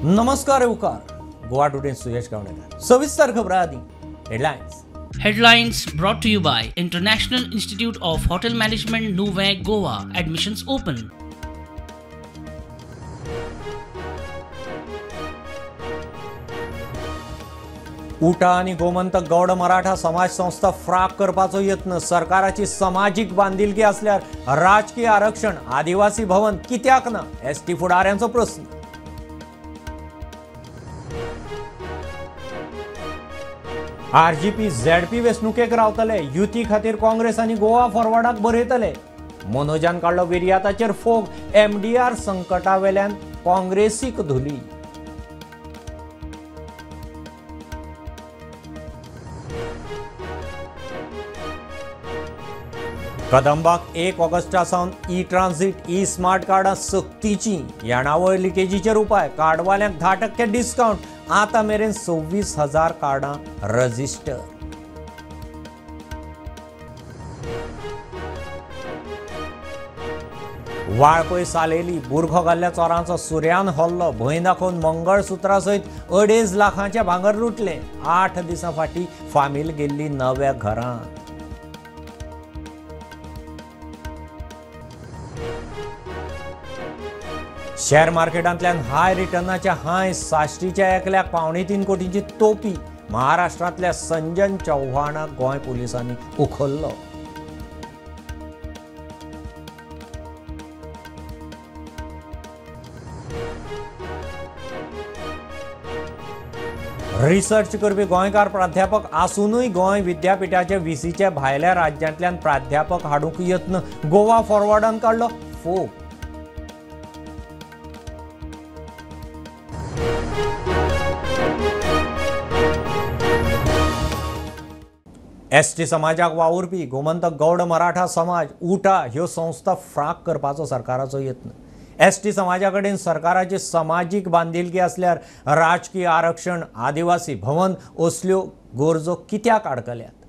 नमस्कार येवकार गोवा टुडे सुयश गावणेकर सविस्तर खबर आदी headlines Headlines brought to you by International Institute of Hotel Management, Nuvei, Goa. Admissions open. उटा आणि गोमंतक गौड मराठा समाज संस्था फ्राक करपाचो यत्न सरकाराची सामाजिक बांधिलकी असल्यार राजकीय आरक्षण आदिवासी भवन कित्याक ना एसटी फुडाऱ्यांचो प्रश्न. आरजीपी झेडपी वेंचणुकेक रावतले युती खातीर काँग्रेस आनी गोवा फॉरवर्डाक बरयतले. मनोजान काडलो विर्याताचेर फोग एमडीआर संकटा वेल्यान काँग्रेसीक धुली. कदंबाक 1 ऑगस्टा सावन ई ट्रांझिट ई स्मार्ट कार्डां सक्तीची. येणावळ लिकेजीचेर उपाय कार्डवाल्यांक 10% डिस्काउंट. आता मेरेन 26,000 कार्डां रजिस्टर. वाळपय सालेली बुरखो घाल्ल्या चोरांचो सुर्यान हल्लो. भंय दाखोवन मंगळसुत्रा सयत 2.5 लाखांचे भांगर लुटले. 8 दिसां फाटीं फामील गेल्ली नव्या घरांत. शेअर मार्केटांतल्यान हाय रिटर्नाच्या हाय साश्टीच्या एकल्याक 2.25 कोटींची तोपी. महाराष्ट्रांतल्या संजन चव्हाणाक गोंय पुलिसांनी उखल्लो. रिसर्च करपी गोंयकार प्राध्यापक आसूनय गोंय विद्यापीठाचे व्हीसीचे भायल्या राज्यांतल्यान प्राध्यापक हाडूंक यत्न गोवा फॉरवर्डान काडलो फोग. एसटी समाजाक वावुरपी गोमंतक गौड मराठा समाज उटा ह्यो संस्था फ्राक करपाचो सरकाराचो यत्न. एसटी समाजा कडेन सरकाराची सामाजीक बांधिलकी असल्यार राजकीय आरक्षण आदिवासी भवन असल्यो गरजो कित्याक आडकल्यात.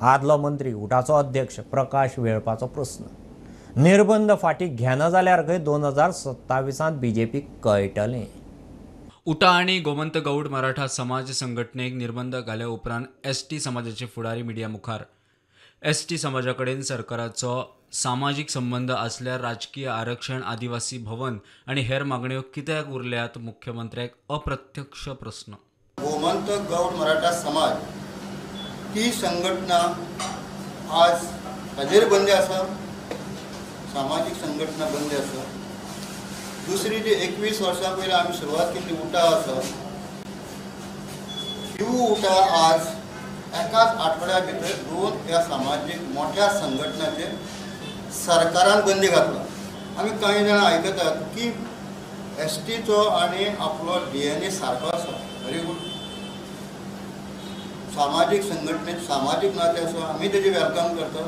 आदलो मंत्री उटाचो अध्यक्ष प्रकाश वेळपाचो प्रस्न. निर्बंध फाटीं घेना जाल्यार खंय 2027 बीजेपीक कळटलें. उटा आणि गोमंत गौड मराठा समाज संघटनेक निर्बंध घाल्या उपरांत एसटी समाजाचे फुडारी मिडिया मुखार एसटी समाजा कडेन सरकाराचो सामाजीक संबंध असल्यार राजकीय आरक्षण आदिवासी भवन आणि हेर मागण्यो कित्याक उरल्यात मुख्यमंत्र्याक अप्रत्यक्ष प्रश्न. गोमंत गौड मराठा समाज ही संघटना आज हाजेर बंदी आसा. सामाजिक संघटना बंदी आसा. दुसरी जी 21 वर्सां पयलीं आमी सुरवात केल्ली उटा आसा ह्यो उटा आज एकाच आठवड्या भितर 2 ह्या सामाजीक मोठ्या संघटनाचेर सरकारान बंदी घातला. आमी कांय जाणां आयकतात की एसटीचो आनी आपलो DNA सारको आसा. Very good. सामाजीक संघटनेत सामाजीक नातें आसा. आमी तेजी वेलकम करता.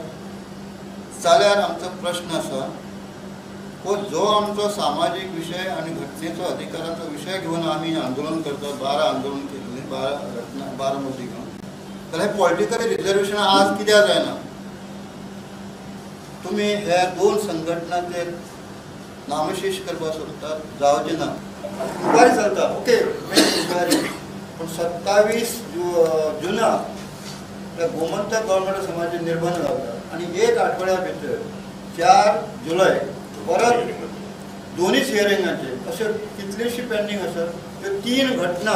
जाल्यार आमचो प्रश्न आसा जो आमचो सामाजीक विशय आणि घटनेचो अधिकाराचो विशय घेवन आमी आंदोलन करता. 12 आंदोलन केल्लें 12 मुद्दे घेवन. जाल्यार पॉलिटिकल रिजर्वेशन आज कित्याक जायना. तुमी ह्या 2 संघटनांचेर नामशेष करपाक सोदतात जावचें ना. मुखार चलता ओके पूण 27 जुना गोमंतक गौड समाजाचे निर्बंध घालतात आनी 1 आठवड्या भितर 4 जुलय परत दोन्ही हियरिंगांचे अशे कितलीशी पेंडिंग आसा. ह्यो 3 घटना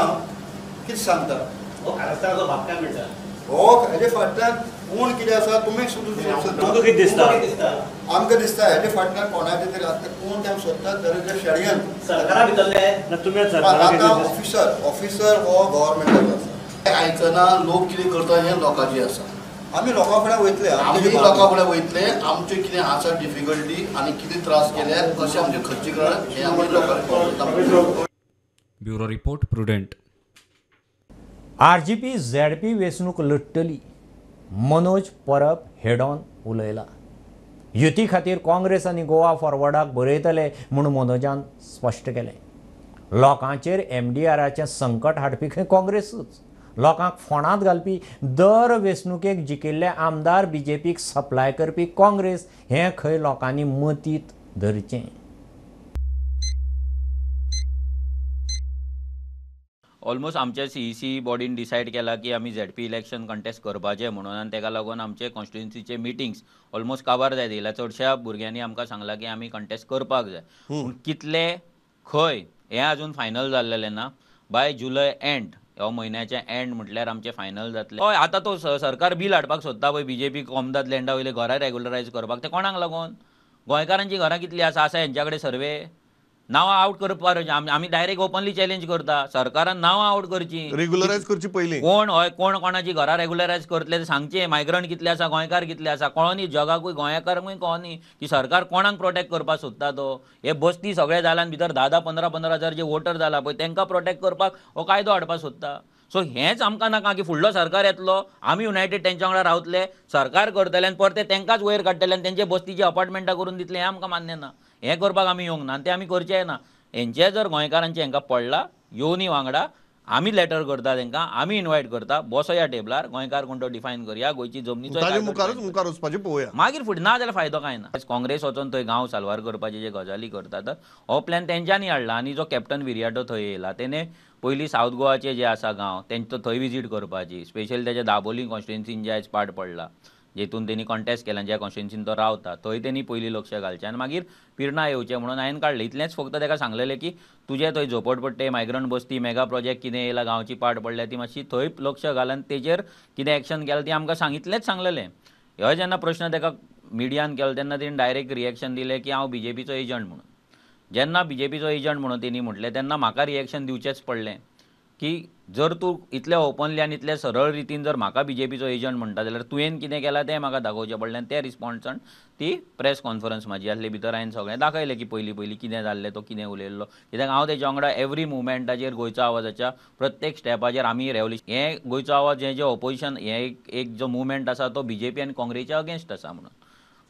कितें सांगता हो हेजे फाटल्यान कोण कितें आसा तुमी कितें दिसता. आमकां दिसता हेजे फाटल्यान कोणाचे तरी आतां कोण तें सोदतात दरेच्या शेडयान आतां ऑफिसर हो गव्हर्मेंटाचो आसा. आयकना लोक कितें करता हें लोकांची आसा. आमी लोकां फुडें वयतले. आमी लोकां फुडें वयतले. आमचे कितें आसा डिफिकल्टी आनी कितें त्रास केले कशें आमचे खच्चीकरण हें आमी लोकांक. Bureau report prudent. RGP ZP वेंचणूक लढटली मनोज परब हेडॉन उलयला. युती खातीर काँग्रेस आनी गोवा फॉरवर्डाक बरयतले म्हूण मनोजान स्पश्ट केलें. लोकांचेर एमडीआराचें संकट हाडपी खंय काँग्रेसूच. लोकांक फोंडांत घालपी दर वेंचणुकेक जिखिल्ले आमदार बीजेपीक सप्लाय करपी काँग्रेस हें खंय लोकांनी मतींत धरचें. ऑलमोस्ट आमच्या CEC बॉडीन डिसायड केला की आमी ZP इलेक्शन कंटेस्ट करपाचें म्हणून, आनी ताका लागून आमचे कॉन्स्टिट्युन्सीचे मिटिंग्स ऑलमोस्ट काबार जाय दिल्या. चडशा भुरग्यांनी आमकां सांगलां की आमी कंटेस्ट करपाक जाय, पूण कितले खंय हें अजून फायनल जाल्लेलें ना. बाय जुलय एंड ह्या म्हयन्याचे एंड म्हटल्यार आमचे फायनल जातले. हय, आतां तो सरकार बील हाडपाक सोदता पळय BJP कोमदाद लँडा वयले घरां रेग्युलरायज करपाक, ते कोणाक लागून? गोंयकारांची घरां कितलीं आसा हेंच्या कडेन सर्वे? नांवां आउट करपाक आमी डायरेक्ट ओपनली चॅलेंज करता, सरकारान नांवां आउट करची, रेग्युलरायज करची पयलीं. कोण कोणाची घरां रेग्युलरायज करतले ते सांगचे. मायग्रंट कितले आसा, गोंयकार कितले आसा, कळोनी जगाकूय गोंयकारांकूय कळोनी की सरकार कोणाक प्रोटेक्ट करपाक सोदता तो. हे बस्ती सगळे जाल्यान भितर 10-10, 15-15 हजार जे वोटर जाला पळय तांकां प्रोटेक्ट करपाक हो कायदो हाडपाक सोदता. सो हेंच आमकां नाका की फुडलो सरकार येतलो, आमी युनायटेड तेंच्या वांगडा रावतले, सरकार करतले आनी परते तांकांच वयर काडटले आनी तेंचे बस्तीची अपार्टमेंटां करून दितले. हें आमकां मान्य ना. हें करपाक आमी येवंक ना आनी तें आमी करचेंय ना. हेंचे जर गोंयकारांचे हांकां पडला, येवनी वांगडा आमी लेटर करता तांकां, आमी इनवायट करता, बसया टेबलार, गोंयकार कोण तो डिफायन करया, गोंयची जमनीचो ताजे मुखार वचपाचें पळोवया. मागीर फुडें ना जाल्यार फायदो कांय ना. काँग्रेस वचून थंय गांव साल्वार करपाचे जे गजाली करतात हो प्लॅन तेंच्यांनी हाडला. आनी जो कॅप्टन विरियाटो थंय येयला तेणे पयलीं सावथ गोवाचे जे आसा गांव तेंचो थंय विजीट करपाची, स्पेशली तेच्या दाबोली कॉन्स्टिट्युन्सीन जे आयज पार्ट पडला, जेतून तेणी कॉन्टेस्ट केला, ज्या कॉन्स्टिट्युन्सीन तो रावता थंय तेणी पयलीं लक्ष घालचें आनी मागीर पिर्णा येवचें म्हणून हांवें काडलें. इतलेंच फक्त ताका सांगलेलें की तुजे थंय झोपडपट्टे, मायग्रंट बस्ती, मेगा प्रोजेक्ट कितें येयला, गांवची पार्ट पडल्या ती मातशी थंय लक्ष घाल आनी तेजेर कितें एक्शन केलां ती आमकां सांग, इतलेंच सांगलेलें. ह्यो जेन्ना प्रश्न ताका मिडियान केलो तेन्ना तेणी डायरेक्ट रिएक्शन दिलें की हांव BJPचो एजंट म्हणून. जेन्ना BJPचो एजंट म्हणून तेणी म्हटलें तेन्ना म्हाका रिएक्शन दिवचेंच पडलें की जर तूं इतले ओपनली आनी इतले सरळ रितीन जर म्हाका BJPचो एजंट म्हणटा जाल्यार तुवें कितें केलां तें म्हाका दाखोवचें पडलें. आनी ते रिस्पॉन्सान ती प्रेस कॉन्फरन्स म्हाजी आसली भितर हांवें सगळें दाखयलें की पयलीं कितें जाल्लें, तो कितें उलयल्लो, कित्याक हांव तेच्या वांगडा एवरी मुवमेंटाचेर गोंयच्या आवाजाच्या प्रत्येक स्टेपाचेर आमी रेवल्युशन हें गोंयचो आवाज हें जें ऑपोजिशन हें एक जो मुवमेंट आसा तो BJP आनी काँग्रेसच्या अगेन्स्ट आसा म्हणून.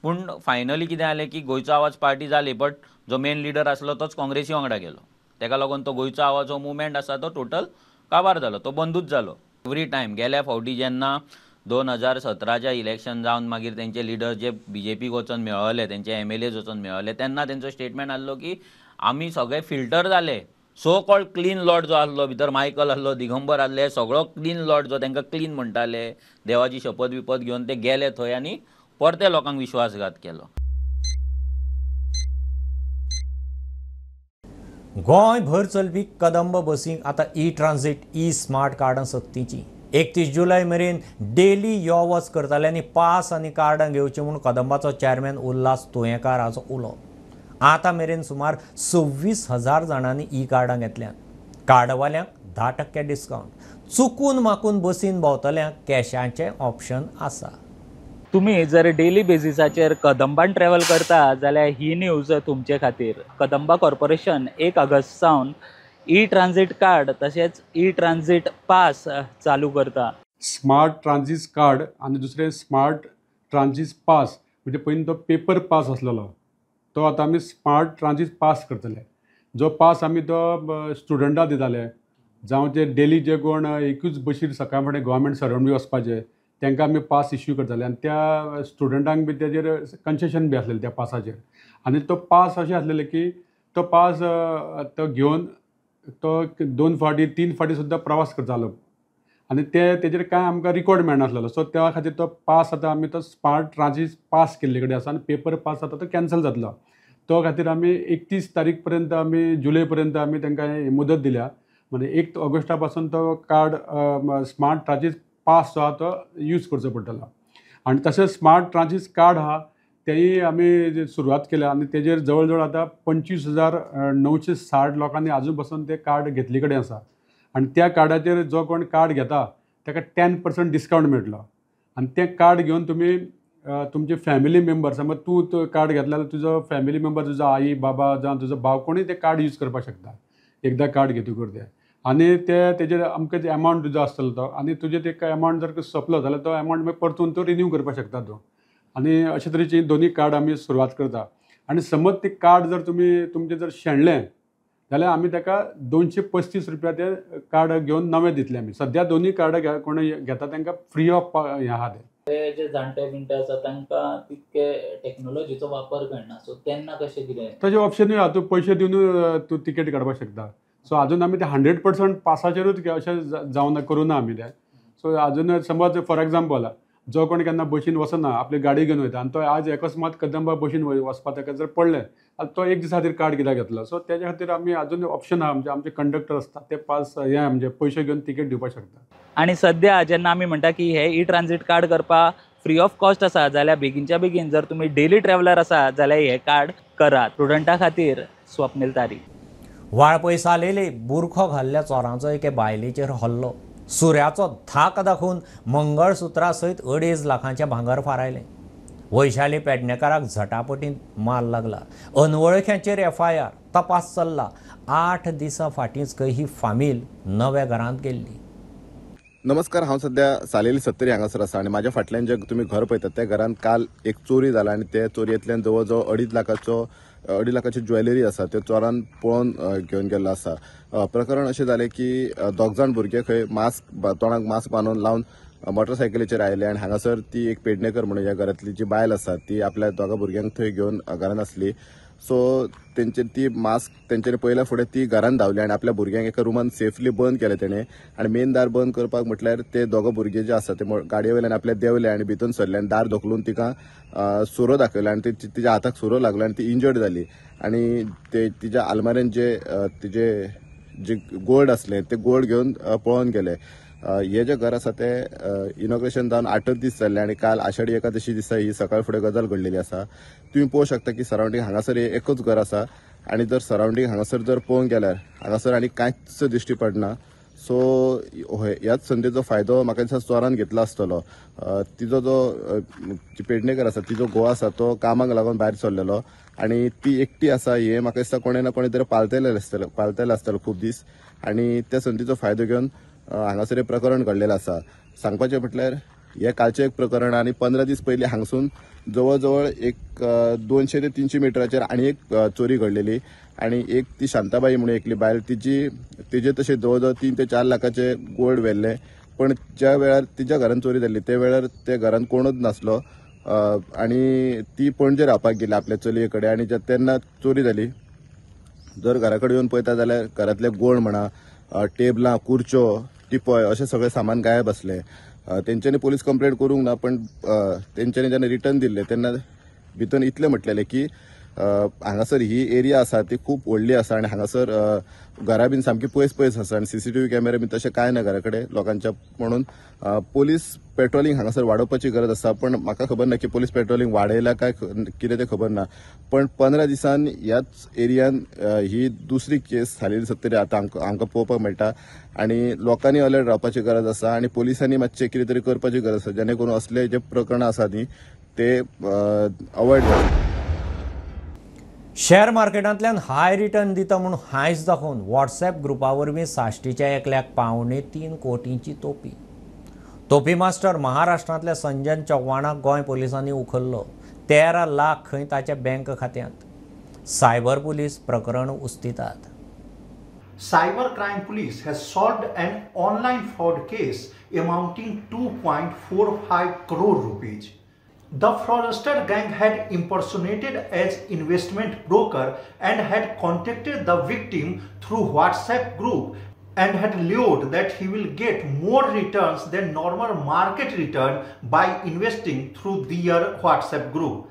पूण फायनली कितें जालें की गोंयचो आवाज पार्टी जाली, बट जो मेन लिडर आसलो तोच काँग्रेसी वांगडा गेलो. ताका लागून तो गोंयचो आवाज हो मुवमेंट आसा तो टोटल काबार जालो, तो बंदूच जालो. एवरी टायम गेल्या फावटी जेन्ना 2017च्या इलेक्शन जावन मागीर तेंचे लिडर जे BJPक वचून मेळले, तेंचे MLAs वचून मेळले, तेन्ना तेंचो स्टेटमेंट आसलो की आमी सगळे फिल्टर जाले. सो कॉल्ड क्लीन लॉर्ड जो आसलो भितर, मायकल आसलो, दिगंबर आसले, सगळो क्लीन लॉर्ड जो तांकां क्लीन म्हणटाले, देवाची शपथ विपत घेवन ते गेले थंय आनी परते लोकांक विश्वासघात केलो. गोंयभर चलपी कदंब बसींक आतां ट्रांझीट स्मार्ट कार्डां सक्तीची. 31 जुलय मेरेन डेली यो वच करताले आनी पास आनी कार्डां घेवची म्हणून कदंबाचो चेअरमॅन उल्हास तुयेंकार हाचो उलो. आतां मेरेन सुमार 26,000 जाणांनी कार्डां घेतल्यात. कार्डवाल्यांक 10% डिस्कावंट. चुकून माकून बसीन भोंवतल्यांक कॅशाचें ऑप्शन आसा. तुम्ही जर डेली बेसिसाचेर कदंबान ट्रॅव्हल करता जाल्यार ही न्यूज तुमचे खातीर. कदंबा कॉर्पोरेशन 1 ऑगस्ट सावन ट्रांझीट कार्ड तशेंच ट्रांझीट पास चालू करता. स्मार्ट ट्रांझीट कार्ड आनी दुसरें स्मार्ट ट्रांझीट पास, म्हणजे पयलीं तो पेपर पास आसलेलो तो आतां आमी स्मार्ट ट्रांझीट पास करतले. जो पास आमी तो स्टुडंटाक दिताले, जावं जे डेली जे कोण एकूच बशीर सकाळ फुडें गव्हर्मेंट सर्वंट बी वचपाचे तांकां आमी पास इश्यू करताले आनी त्या स्टुडंटांक बी तेजेर कन्सेशन बी आसलेलें त्या पासाचेर. आनी तो पास अशें आसलेले की तो पास तो घेवन तो 2 फावटी 3 फावटी सुद्दां प्रवास करतालो आनी तेजेर कांय आमकां रिकॉर्ड मेळनासलेलो. सो त्या खातीर तो पास आतां आमी तो स्मार्ट ट्रांझीट पास केल्ले कडेन आसा आनी पेपर पास आतां तो कॅन्सल जातलो. तो खातीर आमी 31 तारीख पर्यंत आमी जुलय पर्यंत आमी तांकां मुदत दिल्या. म्हणजे 1 ऑगस्टा पासून तो कार्ड स्मार्ट ट्रांझीट पास जो आहा तो यूज करचो पडटलो. आनी तशेंच स्मार्ट ट्रांझीट कार्ड आहा तेंय आमी सुरवात केल्या आनी तेजेर जवळ जवळ आतां 25,960 लोकांनी आजून पासून ते कार्ड घेतले कडेन आसा. आनी त्या कार्डाचेर जो कोण कार्ड घेता ताका 10% डिस्कावंट मेळटलो. आनी तें कार्ड घेवन तुमी तुमचे फॅमिली मेंबर, समज तूं कार्ड घेतला जाल्यार तुजो फॅमिली मेंबर, तुजो आई बाबा जावं तुजो भाव कोणूय तें कार्ड यूज करपाक शकता एकदां कार्ड घेतकूच ते. आनी तेजेर आमकां जे एमावंट तुजो आसतलो तो, आनी तुजे ते एमावंट जर सोंपलो जाल्यार तो एमावंट मागीर परतून तो रिन्यू करपाक शकता तूं. आनी अशे तरेची दोनी कार्ड आमी सुरवात करता. आनी समज ते कार्ड जर तुमचें जर शेणलें जाल्यार आमी ताका 235 रुपया ते कार्ड घेवन नवें दितले आमी. सद्या दोनी कार्ड कोण घेता तांकां फ्री ऑफ हें आहा ते जे जाणटे बिणटे आसा तांकां तितके टेक्नॉलॉजीचो वापर कळना, सो तेन्ना कशें कितें? तशें ऑप्शनूय आहा, तूं पयशे दिवन तूं तिकेट काडपाक शकता. सो अजून आमी ते 100% पासाचेरूच अशें जावना करूना आमी ते. सो अजून समज फॉर एग्जाम्पल जो कोण केन्ना बशीन वचना आपली गाडी घेवन वयता आनी तो आज अकस्मात कदंबा बशीन वचपा ताका जर पडलें जाल्यार तो एक दिसा खातीर कार्ड कित्याक घेतलो. सो तेज्या खातीर आमी अजून ऑप्शन आहा म्हणजे आमचे कंडक्टर आसता ते पास हे म्हणजे पयशे घेवन तिकेट दिवपाक शकता. आणि सध्या जेन्ना आमी म्हणटा की हे ई ट्रान्झीट कार्ड करपाक फ्री ऑफ कॉस्ट आसा जाल्यार बेगीनच्या बेगीन जर तुमी डेली ट्रॅव्हलर आसा जाल्यार हे कार्ड करात. स्टुडंटा खातीर स्वप्नील तारी. वाळपय सालेले बुरखो घाल्ल्या चोरांचो एके बायलेचेर हल्लो. सुऱ्याचो धाक दाखोवन मंगळसुत्रा सयत 2.5 लाखांचें भांगर फारायलें. वैशाली पेडणेकाराक झटापटीन मार लागला. अनवळख्यांचेर FIR तपास चल्ला. 8 दिसां फाटींच ही फामील नव्या घरांत गेल्ली. नमस्कार, हांव सध्या सालेली 70 हांगासर आसा आनी म्हाज्या फाटल्यान जें तुमी घर पळयतात त्या घरांत काल एक चोरी जाला आनी ते चोरयेंतल्यान जवळ जवळ 2.5 लाखाची ज्वेलरी आसा त्यो चोरान पळोवन घेवन गेल्लो आसा. प्रकरण अशें जालें की 2 जाण भुरगे खंय तोंडाक मास्क बांदून लावन मोटरसायकलीचेर आयले आनी हांगासर ती एक पेडणेकर म्हणून ह्या घरांतली जी बायल आसा ती आपल्या 2 भुरग्यांक थंय घेवन घरांत आसली. सो ती मास्क तेंच्यांनी पयल्या फुडें ती घरांत धांवली आनी आपल्या भुरग्यांक एका रुमान सेफली बंद केलें तेणें. आनी मेन दार बंद करपाक म्हटल्यार ते 2 भुरगे जे आसा ते गाडये वयल्यान आपल्या देंवले आनी भितून सरले आनी दार धोकलून तिका सोरो दाखयलो आनी तिच्या हाताक सोरो लागलो आनी ती इंजर्ड जाली. आनी ते तिच्या आलमारेन जे गोल्ड आसलें ते गोल्ड घेवन पळोवन गेले. हे जे घर आसा ते इनॉग्रेशन जावन 8 दीस जाल्ले आनी काल आषाढी एकादशी दिसा ही सकाळ फुडें गजाल घडलेली आसा. तुम्ही पळोवंक शकता की सरावंडींग हांगासर एकूच घर आसा आनी जर सरावंडींग हांगासर जर पळोवंक गेल्यार हांगासर आनी कांयच दिश्टी पडना. सो ह्याच संदेचो फायदो म्हाका दिसता चोरान घेतलो आसतलो. तिजो जो पेडणेकर आसा तिजो घोव आसा तो कामाक लागून भायर सरलेलो आनी ती एकटी आसा हे म्हाका दिसता कोणे ना कोणे तरी पालतले आसतलो खूब दीस आनी त्या संदेचो फायदो घेवन हांगासर हे प्रकरण घडलेलें आसा. सांगपाचें म्हटल्यार हे कालचें एक प्रकरण आनी 15 दीस पयलीं हांगसून जवळ जवळ एक 200 ते 300 मिटराचेर आनी एक चोरी घडलेली आनी एक ती शांताबाई म्हणून एकली बायल तिजे तशें जवळ जवळ 3 ते 4 लाखाचे गोल्ड व्हेल्ले. पण ज्या वेळार तिच्या घरांत चोरी जाल्ली त्या वेळार त्या घरांत कोणूच नासलो आनी ती पणजे रावपाक गेली आपल्या चलये कडेन आनी तेन्ना चोरी जाली. जर घरा कडेन येवन पळयता जाल्यार घरांतले गोल्ड म्हणा टेबलां खुर्च्यो टिपय अशें सगळें सामान गायब आसलें. तेंच्यांनी पुलीस कंप्लेंट करूंक ना पण तेंच्यांनी जेन्ना रिटर्न दिल्ले तेन्ना भितून इतलें म्हटलेलें की हांगासर ही एरिया आसा ती खूब व्हडली आसा आनी हांगासर घरां बीन सामकी पयस आसा आनी CCTV कॅमेरा बीन तशें कांय ना घरा कडेन लोकांच्या. म्हणून पुलीस पेट्रोलिंग हांगासर वाडोवपाची गरज आसा. पण म्हाका खबर ना की पुलीस पेट्रोलिंग वाडयला काय कितें तें खबर ना. पण 15 दिसान ह्याच एरियान ही दुसरी केस सालेली 70 आतां आमकां पळोवपाक मेळटा आनी लोकांनी अलर्ट रावपाची गरज आसा आनी पुलिसांनी मातशें कितें तरी करपाची गरज आसा जेणे करून असले जे प्रकरणां आसा न्ही ते अवॉयड जाता. शेअर मार्केटांतल्यान हाय रिटर्न दिता म्हणून हायस दाखोवन WhatsApp ग्रुपा वरवीं साश्टीच्या एकल्याक 3.25 कोटींची तोपी मास्टर महाराष्ट्रांतल्या संजन चव्हाणाक गोंय पुलिसांनी उखल्लो. 13 लाख खंय ताच्या बँक खात्यांत. सायबर पुलीस प्रकरण उस्तितात. Cyber crime police has solved an online fraud case amounting 2.45 crore rupees. The fraudster gang had impersonated as investment broker and had contacted the victim through WhatsApp group and had lured that he will get more returns than normal market return by investing through their WhatsApp group.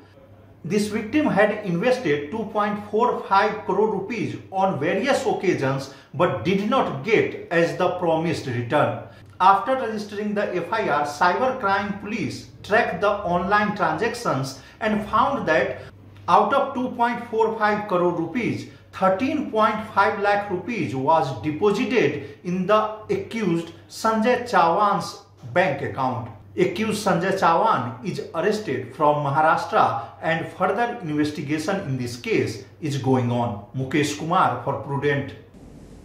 This victim had invested 2.45 crore rupees on various occasions but did not get as the promised return. After registering the FIR, cybercrime police tracked the online transactions and found that out of 2.45 crore rupees, 13.5 lakh rupees was deposited in the accused Sanjay Chauhan's bank account. Accused Sanjay Chauhan is arrested from Maharashtra and further investigation in this case is going on. Mukesh Kumar for Prudent.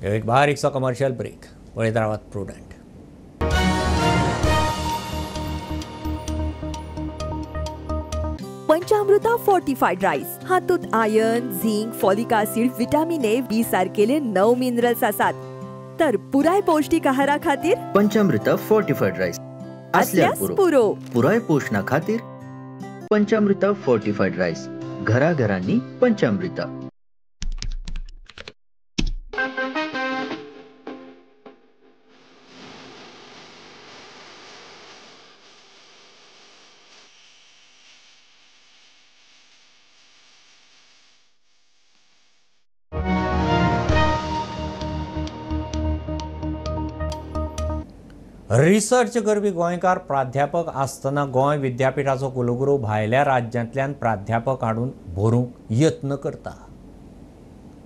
एक बारीकसो commercial break. पळयत रावात Prudent. पंचामृता fortified rice हातूंत iron, zinc, folic acid, vitamin A, B सारकेले 9 minerals आसात. तर पुराय पौष्टिक आहारा खातीर पंचामृता फोर्टिफाईड राईस असल्यास पुरो पुराय पोषणा खातीर पंचामृता फोर्टिफाईड राईस. घरा घरांनी पंचामृता. रिसर्च करपी गोंयकार प्राध्यापक आसतना गोंय विद्यापीठाचो कुलगुरू भायल्या राज्यांतल्यान प्राध्यापक हाडून भरूंक यत्न करता.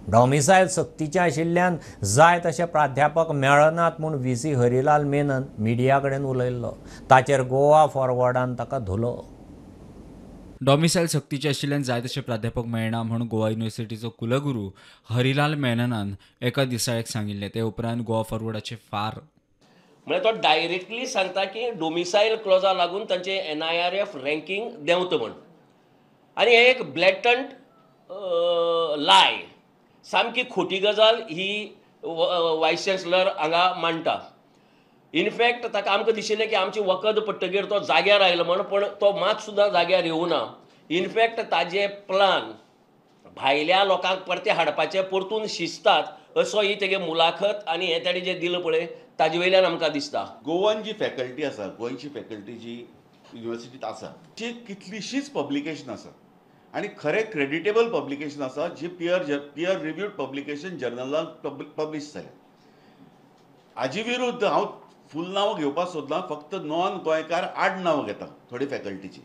डॉमिसायल सक्तीचे आशिल्ल्यान जाय तशे प्राध्यापक मेळनात म्हूण VC हरिलाल मेनन मिडिया कडेन उलयल्लो. ताचेर गोवा फॉरवर्डान ताका धुलो. डॉमिसायल सक्तीचे आशिल्ल्यान जाय तशे प्राध्यापक मेळना म्हणून गोवा युनिव्हर्सिटीचो कुलगुरू हरिलाल मेननान एका दिसाळेक सांगिल्लें. ते उपरांत गोवा फॉरवर्डाचे म्हणजे तो डायरेक्टली सांगता की डोमिसायल क्लॉजा लागून तांचे NIRF रँकिंग देंवता म्हण. आनी हे एक ब्लॅटंट लाय, सामकी खोटी गजाल ही वायस चान्सलर हांगा मांडटा. इनफॅक्ट ताका आमकां दिशिल्लें की आमची वखद पडटकीर तो जाग्यार आयलो म्हण, पण तो मात सुद्दां जाग्यार येवना. इनफॅक्ट ताजे प्लान भायल्या लोकांक परते हाडपाचे परतून शिजतात असो ही तेगे मुलाखत आनी हें ताणें जें दिलं पळय ताजे वयल्यान आमकां दिसता. गोवान जी फॅकल्टी आसा, गोंयची फॅकल्टी जी युनिव्हर्सिटीत आसा ती कितलीशीच पब्लिकेशन आसा आनी खरें क्रेडिटेबल पब्लिकेशन आसा जी पियर रिव्ह्यूड पब्लिकेशन जर्नलान पब्लीश जाल्या. हाजे विरुद्ध हांव फूल नांवां घेवपाक सोदना, फक्त नॉन गोंयकार आड नांवां घेता थोडी फॅकल्टीची.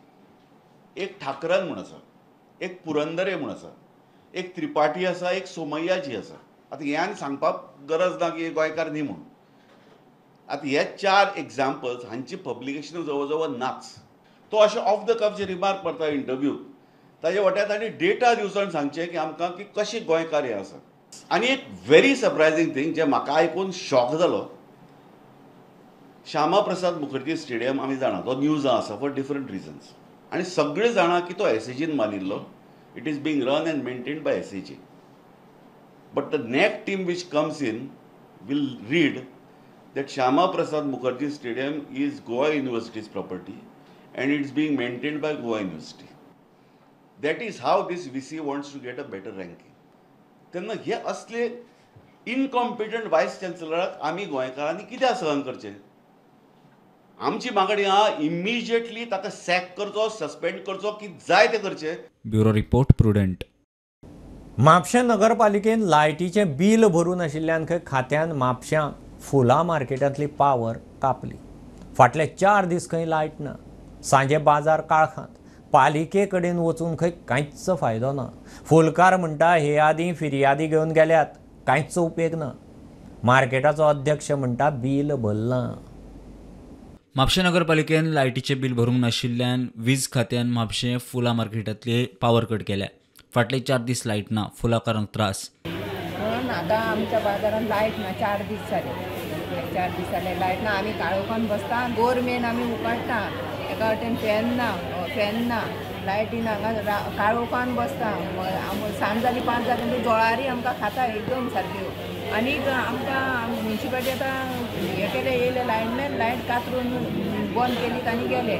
एक ठाकरन म्हूण आसा, एक पुरंदरे म्हूण आसा, एक त्रिपाठी आसा, एक सोमय्याजी आसा. आतां हें आनी सांगपाक गरज ना की गोंयकार न्ही म्हूण. आतां हे 4 एग्जाम्पल्स हांची पब्लिकेशन जवळ जवळ नाच. तो अशें ऑफ द कफ जे रिमार्क करता इंटरव्यू ताजे वाट्यार ताणें डेटा दिवचोन सांगचें की आमकां की कशे गोंयकार हे आसा. आनी एक व्हेरी सरप्रायझींग थिंग जे म्हाका आयकून शॉक जालो, श्यामा प्रसाद मुखर्जी स्टेडियम आमी जाणा तो न्यूजां आसा फॉर डिफरंट रिजन्स आनी सगळे जाणा की तो SAGन बांदिल्लो. It is being run and maintained by SAG. But the NAC team which comes in will read that Shyama Prasad Mukherjee Stadium is Goa University's property and it's being maintained by Goa University. That is how this VC wants to get a better ranking. तेन्ना हे असले incompetent वायस चान्सलराक आमी गोंयकारांनी कित्याक सहन करचें? आमची मागणी आहा इमिजिएटली ताका सॅक करचो, सस्पेंड करचो, की जाय तें करचें. Bureau report prudent. म्हापशें नगरपालिकेन लायटीचें बील भरून आशिल्ल्यान खंय खात्यान म्हापश्यां फुलां मार्केटांतली पावर कापली. फाटले 4 दीस खंय लायट ना. सांजे बाजार काळखांत. पालिके कडेन वचून खंय कांयच फायदो ना. फुलकार म्हणटा हे आदीं फिर्यादी घेवन गेल्यात, कांयच उपेग ना. मार्केटाचो अध्यक्ष म्हणटा बील भरलां. म्हापशें नगरपालिकेन लायटीचें बील भरूंक नाशिल्ल्यान वीज खात्यान म्हापशें फुलां मार्केटांतली पावर कट केल्या. फाटले 4 दीस लायट ना. फुलाकारांक त्रास. आतां आमच्या बाजारांत लायट ना. 4 दीस जाले. 4 दीस जाले लायट ना. आमी काळोखान बसता. गोरमेन आमी उकाडटा. एका वाटेन फॅन ना. लायटीन हांगा काळोखान बसता. सांज जाली 5 जाली म्हणटून जळारी आमकां खाता एकदम सारक्यो. आनीक आमकां म्युन्सिपाल्टी आतां हे केलें येयले लायटमॅन लायट कातरून बंद केली आनी गेले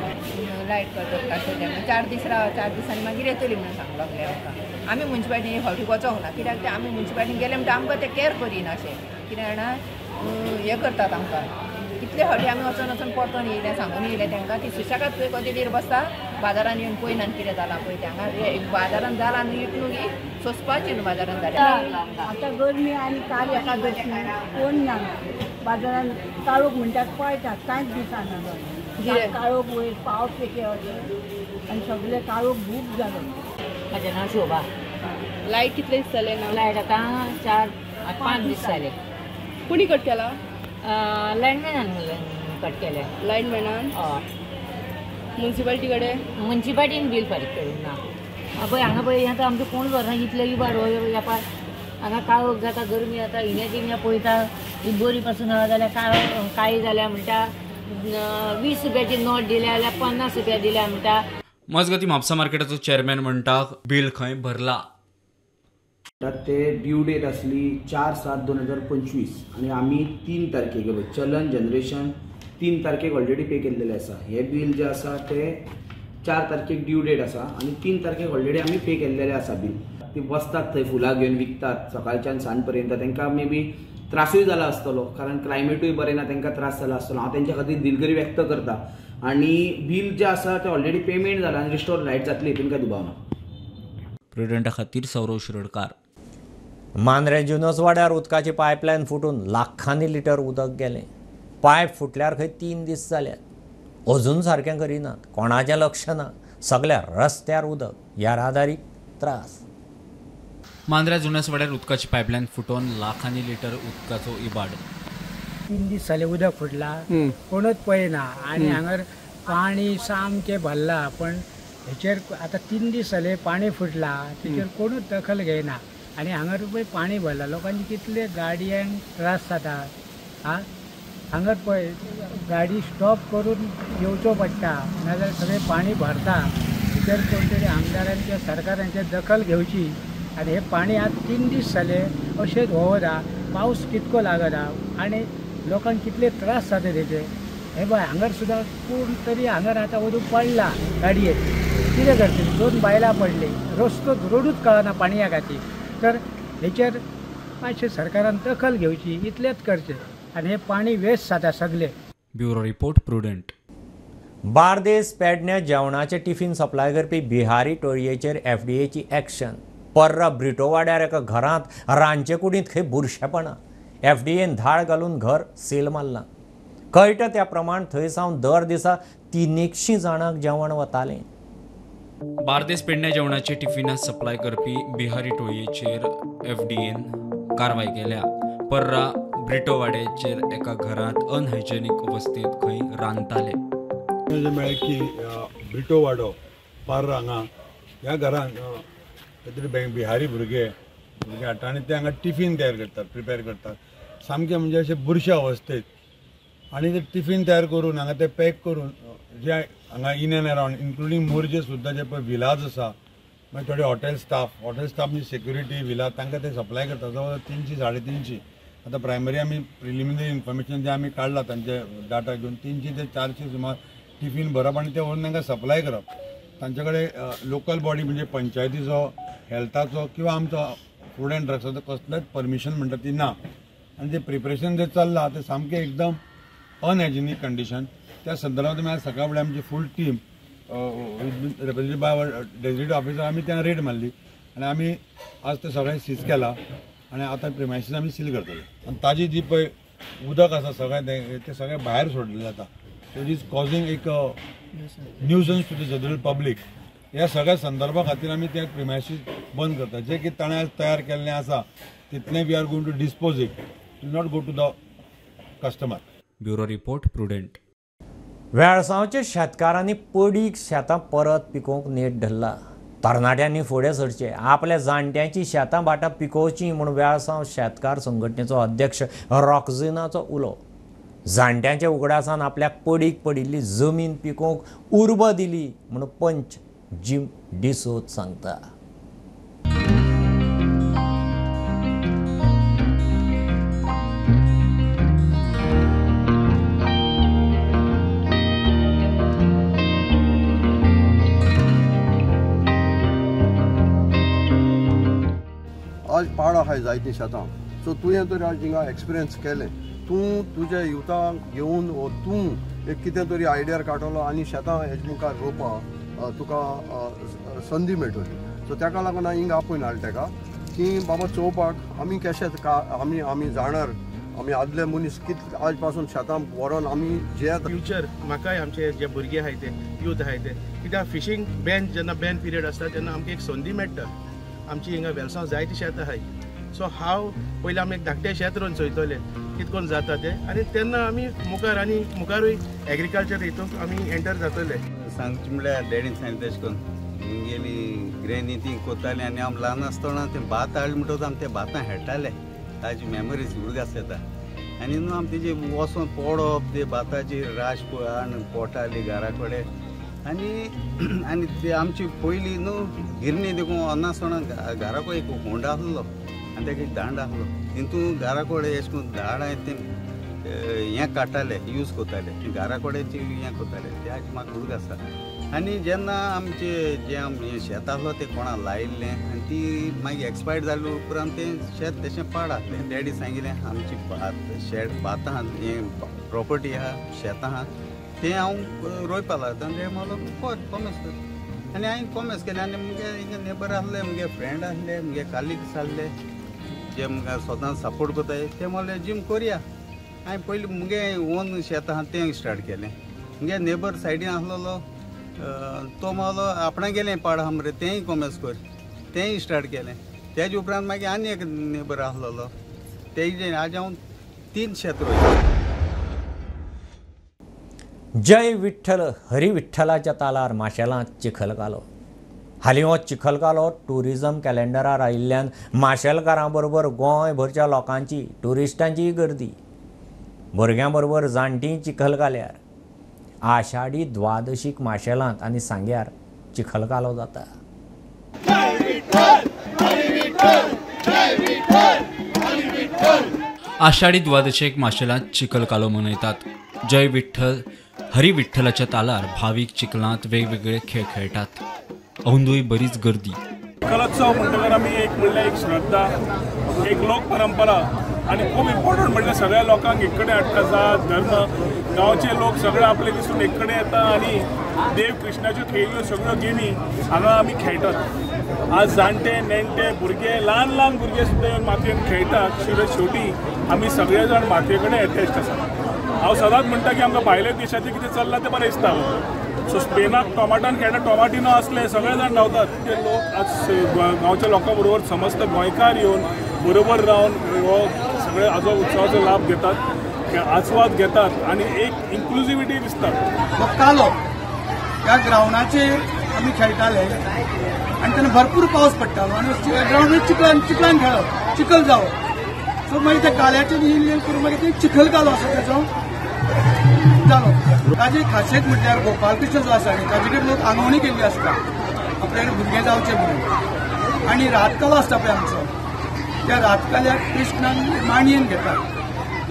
लायट कातून 4 दीस राव. 4 दिसांनी मागीर येतली म्हणून सांगूंक लागले आमकां. आमी म्युन्सिपाल्टी हे फावटी वचोंक ना. कित्याक ते आमी म्युन्सिपाल्टीन गेले म्हणटा आमकां ते कॅर करिना अशें. कित्याक जाणा हे करतात आमकां. कितले फावटी आमी वचून परतून येयले सांगून येयले तांकां की सुशेगाद थंय कधीर बसता. बाजारान येवन पळयनात कितें जालां पळय तें. हांगा बाजारान जालां न्हू इटू गी सोंसपाची न्हू बाजारान जाल्यार. आतां गरमी आनी काल एकादशी कोण ना बाजारान काळोख म्हणटात पळयतात कांयच दिसना. काळोख वयर पावस पेके आनी सगळे काळोख खूब जालो. म्हाजें नांव शोभा. लायट कितले दीस जाले ना? लायट आतां 4-5 दीस जाले. कोणी कट केला? लायटमॅनान कट केले. लायटमॅनान? हय. म्युन्सिपाल्टी कडेन? म्युन्सिपाल्टीन बील फारीक करूंक ना. पळय हांगा पळय आतां आमचें कोण भरना. इतले इबाड येपार हांगा काळोख जाता, गरमी जाता, हिने पळयता ही बरी पासून आहा जाल्यार काळी जाल्या म्हणटा. 20 रुपयाची नोट दिल्या जाल्यार 50 रुपया दिल्या म्हणटा. मजगती म्हापसा मार्केटाचो चेअरमॅन म्हणटा बील खंय भरला. ते ड्यू डेट आसली 4/7/2025 आनी आमी 3 तारखेक चलन जनरेशन 3 तारखेक ऑलरेडी पे केल्लेले आसा. हे बील जे आसा ते 4 तारखेक ड्यू डेट आसा आनी 3 तारखेक ऑलरेडी आमी पे केल्लेले आसा बील. ती बसतात थंय फुलां घेवन विकतात सकाळच्यान सांज पर्यंत. तांकां मे बी त्रासूय जाला आसतलो कारण क्लायमेटूय बरें ना, तांकां त्रास जाला आसतलो. हांव तांच्या खातीर दिलगिरी व्यक्त करता. आनी बील जे आसा ते ऑलरेडी पेमेंट जाला आनी रिस्टोर लायट जातली हितून काय दुबाव ना. प्रुडंटा खातीर सौरव शिरोडकार. मांद्रे जुनस वाड्यार उदकाची पायपलायन फुटून लाखांनी लिटर उदक गेलें. पायप फुटल्यार खंय 3 दीस जाल्यात अजून सारकें करिनात. कोणाचें लक्ष ना. सगळ्या रस्त्यार उदक. येरादारीक त्रास. मांद्र्या जुन्यास वाड्यार उदकाची पायपलायन फुटोवन लाखांनी लिटर उदकाचो इबाड. 3 दीस जाले उदक फुटला कोणूच पळयना आनी हांगर पाणी सामकें भरला. पण हेचेर आतां 3 दीस जाले पाणी फुटला तेचेर कोणूच दखल घेयना. आनी हांगर पळय पाणी भरला लोकांचे कितले गाडयांक त्रास जाता. हांगर पळय गाडी स्टॉप करून येवचो पडटा नाजाल्यार सगळें पाणी भरता. हेचेर कोण तरी आमदारांच्या सरकारांचे दखल घेवची. आनी हे पाणी आज 3 दीस जाले अशेंच वोवता. पावस कितको लागता आनी लोकांक कितले त्रास जाता तेचे. हे बाय हांगर सुद्दां कोण तरी हांगर आतां वचून पडला गाडयेक कितें करतली. 2 बायलां पडली. रोडूच कळना पाणया खातीर. तर हेचेर मातशें सरकारान दखल घेवची इतलेंच करचें. आनी हे पाणी वेस्ट जाता सगळे. Bureau report prudent. बार्देस पेडण्या जेवणाचे टिफिन सप्लाय करपी बिहारी टोळयेचेर FDAची एक्शन. पर्रा ब्रिटोवाड्यार एका घरांत रांदचे कुडींत खंय बुरशेपणां. FDAन धाड घालून घर सील मारलां. कळटा त्या प्रमाण थंय सावन दर दिसा 300 जाणांक जेवण वतालें. बार्देस पेडण्या जेवणाचे टिफिनां सप्लाय करपी बिहारी टोळयेचेर FDAन कारवाय केल्या. पर्रा ब्रिटोवाड्याचेर एका घरांत अनहायजेनीक अवस्थेंत खंय रांदताले. मेळ्ळें की ब्रिटोवाडो पार्रा हांगा ह्या घरान तरी बिहारी भुरगे हाडटा आनी ते हांगा टिफीन तयार करतात प्रिपेर करतात. सामके म्हणजे अशे बुरशे अवस्थेत. आनी ते टिफीन तयार करून हांगा ते पॅक करून जे हांगा in and around including Morjim सुद्दां जे पळय विलाज आसा मागीर थोडे हॉटेल स्टाफ म्हणजे सेक्युरिटी विलाज तांकां ते सप्लाय करतात. जवळ 300-350. आतां प्रायमरी आमी प्रिलिमिनरी इन्फॉर्मेशन जे आमी काडला तांचे डाटा घेवन 300 ते 400 सुमार टिफीन भरप आनी ते व्हरून तांकां सप्लाय करप. तांचे कडेन लोकल बॉडी म्हणजे पंचायतीचो हेल्थाचो किंवा आमचो फूड एंड ड्रग्साचो कसलेंच परमिशन म्हणटा ती ना. आनी ते प्रिपरेशन जे चल्लां ते सामकें एकदम अनहायजेनीक कंडिशन. त्या संदर्भात आमी आज सकाळ फुडें आमची full team represented by designated officer आमी त्या रेड मारली आनी आमी आज ते सगळें सीज केलां आनी आतां प्रिमायसीस आमी सील करतले. आनी ताजी जी पळय उदक आसा सगळें ते सगळें भायर सोडलें जाता. सो इट इज कॉजिंग एक न्यूजन्स टू द जनरल पब्लीक. ह्या सगळ्या संदर्भा खातीर आमी ते प्रिमायसीस बंद करतात. जे कितें ताणें आज तयार केल्लें आसा तितलें we are going to dispose it. To not go to the customer. Bureau report Prudent. वेळसांवच्या शेतकारांनी पडीक शेतां परत पिकोवंक नेट धरला. तरणाट्यांनी फुडें सरचें. आपल्या जाणट्यांची शेतां भाटां पिकोवचीं म्हूण वेळसांव शेतकार संघटनेचो अध्यक्ष रॉक्झिनाचो उलो. जाणट्यांच्या उगडासान आपल्याक पडीक पडिल्ली जमीन पिकोवंक उर्बा दिली म्हूण पंच जिम डिसोत सांगता. आज पाड आहाय जायतीं शेतां. सो तुवें तरी आज हिंगा एक्सपिरियन्स केलें. तूं तुज्या युथांक घेवन तूं एक कितें तरी आयडियार काडटलो आनी शेतां हेजे मुखार रोवपाक तुका संदी मेळटली. सो ताका लागून हांवें हिंगा आपयन हाडलें ताका की बाबा चोवपाक आमी कशें आमी जाणार आमी आदले मनीस कित आज पासून शेतां व्हरोन आमी जे फ्युचर म्हाकाय आमचे जे भुरगे आहाय ते यूथ आहाय ते कित्याक फिशींग बॅन जेन्ना बॅन पिरियड आसता तेन्ना आमकां एक संदी मेळटा. आमची हिंगा वेलसांव जायती शेत आहाय. सो हांव पयलीं आमी एक धाकटें शेत रोवन चोयतले कितकोन जाता ते आनी तेन्ना आमी मुखारूय एग्रीकल्चर हितूंक आमी एंटर जातले. सांगचें म्हळ्यार डॅडीन सांगलें तशें करून मुंगेली ग्रॅनी ती कोत्ताली आनी आमी ल्हान आसतना ते भात हाडले म्हणटच आमी ते भातां हेट्टाले. ताजी मेमरीज उरगास येता आनी न्हू आमी तेजे वचोन पडप ते भाताची राश आनी पोटाली घरा कडेन आनी ते आमची पयलीं न्हू गिरणी देखून अनासतना घरा कडेन एक होंड आसलो आनी ताका एक दांड आसलो. तितून घरा कडेन अशें करून झाड हांवें तें हें काडटाले यूज कोताले घरा कडेनचे हें कोताले ते आज म्हाका उर्ग आसा. आनी जेन्ना आमचे जे आमचें शेत आसलो तें कोणा लायिल्लें आनी ती मागीर एक्सपायर्ड जाले उपरांत तें शेत तशें पाड आसलें. डॅडी सांगिल्लें आमची शेत भात आहा हें प्रॉपर्टी आहा शेत आहा तें हांव रोयपा लागता. आनी म्हाका कॉमेस कर आनी हांवें कॉमेस केलें आनी मुगे हिंगा नेबर आसले मुगे फ्रेंड आसले मुगे कालिग्स आसले जे म्हाका स्वता सपोर्ट कोताय ते म्हणलें जीम करया हांवें पयलीं मुगे ओन शेत आहा तें स्टार्ट केलें. मुगे नेबर सायडीन आसलेलो तो मावलो आपणा गेलें पाड आहा मरे तेंय कॉमर्स कर तेंय स्टार्ट केलें. तेजे उपरांत मागीर आनी एक नेबर आसलेलो तेजे आज हांव 3 शेत रोयता. जय विठ्ठल हरी विठ्ठलाच्या तालार माशेलांत चिखलकालो. हालीं हो चिखलकालो टुरिजम कॅलेंडरार आयिल्ल्यान माशेलकारां बरोबर गोंयभरच्या लोकांची टुरिस्टांची गर्दी. भुरग्यां बरोबर जाणटीं चिखलकाल्यार. आषाढी द्वादशीक माशेलांत आनी सांग्यार चिखलकालो जाता. आषाढी द्वादशेक माशेलांत चिखलकालो मनयतात. जय विठ्ठल हरी विठ्ठलाच्या तालार भाविक चिखलांत वेगवेगळे खेळ खेळटात. अंदूय बरीच गर्दी. चिखलोत्सव म्हणटकर आमी एक म्हणल्यार एक श्रद्धा, एक लोक परंपरा आणि खूप इम्पॉर्टंट म्हणजे सगळ्या लोकांक एक कडेन हाडटा. जात धर्म गांवचे लोक सगळे आपले दिसून एक कडेन येता आणि देव कृष्णाच्यो खेळ्यो सगळ्यो गेमी हांगा आमी खेळटात. आज जाणटे नेणटे भुरगे ल्हान ल्हान भुरगे सुद्दां येवन मातयेन खेळटात. शेवटी आमी सगळे जाण मातये कडेन एटॅच्ड आसा. हांव सदांच म्हणटा की आमकां भायल्या देशाचें कितें चल्लां तें बरें दिसता. सो स्पेनाक टोमाटान खेळटा टोमाटिनो असले सगळे जाण धांवतात. ते लोक आज गांवच्या लोकां बरोबर समस्त गोंयकार येवन बरोबर रावन हो सगळे हाजो उत्सवाचो लाभ घेतात, आस्वाद घेतात आणि एक इन्क्लुझिविटी दिसता. कालो ह्या ग्रावंडाचेर आमी खेळटाले आनी तेन्ना भरपूर पावस पडटालो आनी ग्रावंड चिखलान खेळप चिखल जावप. सो मागीर त्या काल्याचेर इल्लें करून मागीर ते चिखल कालो आसा तेजो जालो. ताजी खासियत म्हटल्यार गोपाल कृष्ण जो आसा न्ही ताजे कडेन लोक आंगवणी केल्ली आसता आपल्याक भुरगें जावचें म्हणून. आनी रातकालो आसता पळय आमचो त्या रातकाल्याक कृष्णान माणयेन घेतात.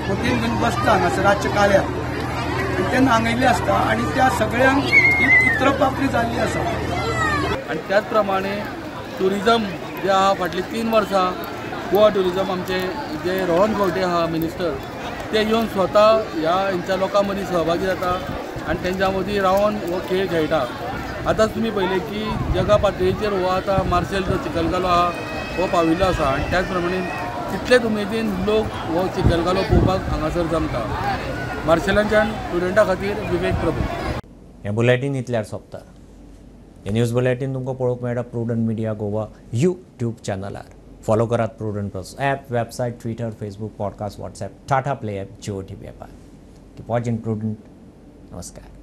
खोटेन घेवन बसता हांगासर रातच्या काल्याक आनी तेन्ना आंगयल्लें आसता आनी त्या सगळ्यांक ही पुत्रपापणी जाल्ली आसा. आनी त्याच प्रमाणे टुरिजम जे आहा फाटलीं 3 वर्सां गोवा टुरिजम आमचे जे रोहन गांवटे आहा मिनिस्टर ते येवन स्वता ह्या हेंच्या लोकां मदीं सहभागी जाता आनी तेंच्या मदीं रावन हो खेळ खेळटा. आतांच तुमी पळयलें की जगा पातळीचेर हो आतां मार्शेल जो चिखलकालो आहा हो पाविल्लो आसा आनी त्याच प्रमाणे तितलेच उमेदीन लोक हो चिखलकालो पळोवपाक हांगासर जमता. मार्शेलांच्यान स्टुडंटा खातीर विवेक प्रभू. हें बुलेटीन इतल्यार सोंपता. हे न्यूज बुलेटीन तुमकां पळोवंक मेळटा प्रुडंट मिडिया गोवा यूट्यूब चॅनलार. फॉलो करात Prudent plus app, website, Twitter, Facebook, podcast, WhatsApp, Tata play app, Jio TV ॲपार. Keep watching Prudent. नमस्कार.